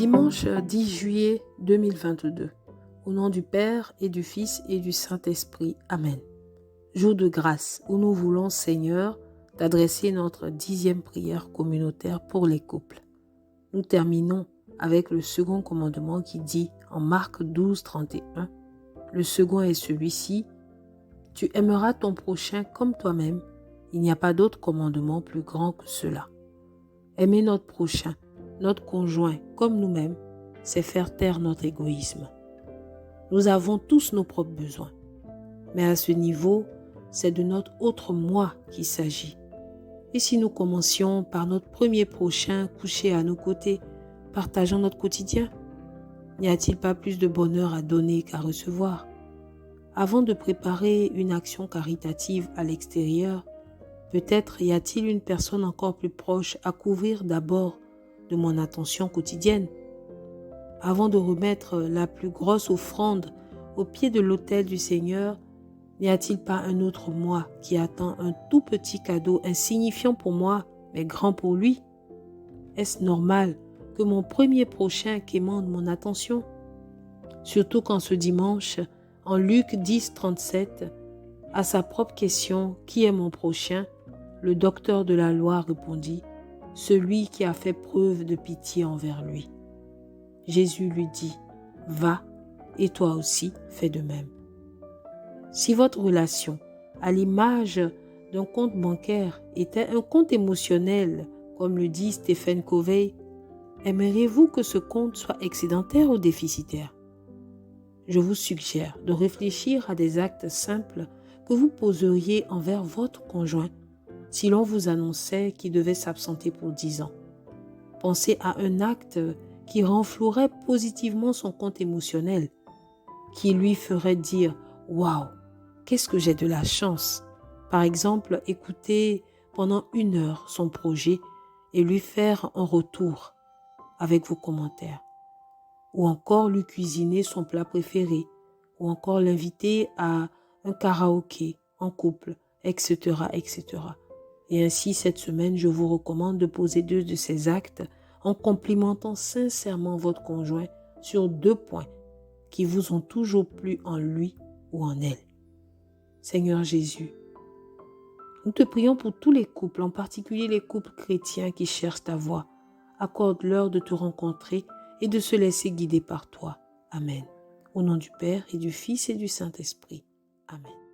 Dimanche 10 juillet 2022. Au nom du Père et du Fils et du Saint-Esprit. Amen. Jour de grâce où nous voulons, Seigneur, t'adresser notre 10e prière communautaire pour les couples. Nous terminons avec le second commandement qui dit en Marc 12, 31, le second est celui-ci, tu aimeras ton prochain comme toi-même. Il n'y a pas d'autre commandement plus grand que cela. Aimer notre prochain, notre conjoint comme nous-mêmes, c'est faire taire notre égoïsme. Nous avons tous nos propres besoins, mais à ce niveau, c'est de notre autre moi qu'il s'agit. Et si nous commencions par notre premier prochain couché à nos côtés, partageant notre quotidien, n'y a-t-il pas plus de bonheur à donner qu'à recevoir? Avant de préparer une action caritative à l'extérieur, peut-être y a-t-il une personne encore plus proche à couvrir d'abord de mon attention quotidienne. Avant de remettre la plus grosse offrande au pied de l'autel du Seigneur, n'y a-t-il pas un autre moi qui attend un tout petit cadeau insignifiant pour moi, mais grand pour lui? Est-ce normal que mon premier prochain quémande mon attention? Surtout quand ce dimanche, en Luc 10, 37, à sa propre question « Qui est mon prochain ?», le docteur de la loi répondit « Celui qui a fait preuve de pitié envers lui ». Jésus lui dit « Va, et toi aussi fais de même ». Si votre relation, à l'image d'un compte bancaire, était un compte émotionnel, comme le dit Stephen Covey, aimeriez-vous que ce compte soit excédentaire ou déficitaire? Je vous suggère de réfléchir à des actes simples que vous poseriez envers votre conjoint si l'on vous annonçait qu'il devait s'absenter pour 10 ans. Pensez à un acte qui renflouerait positivement son compte émotionnel, qui lui ferait dire « Waouh, qu'est-ce que j'ai de la chance !» Par exemple, écouter pendant 1 heure son projet et lui faire un retour avec vos commentaires. Ou encore lui cuisiner son plat préféré, ou encore l'inviter à un karaoké en couple, etc., etc. Et ainsi, cette semaine, je vous recommande de poser 2 de ces actes en complimentant sincèrement votre conjoint sur 2 points qui vous ont toujours plu en lui ou en elle. Seigneur Jésus, nous te prions pour tous les couples, en particulier les couples chrétiens qui cherchent ta voix. Accorde-leur de te rencontrer et de se laisser guider par toi. Amen. Au nom du Père et du Fils et du Saint-Esprit. Amen.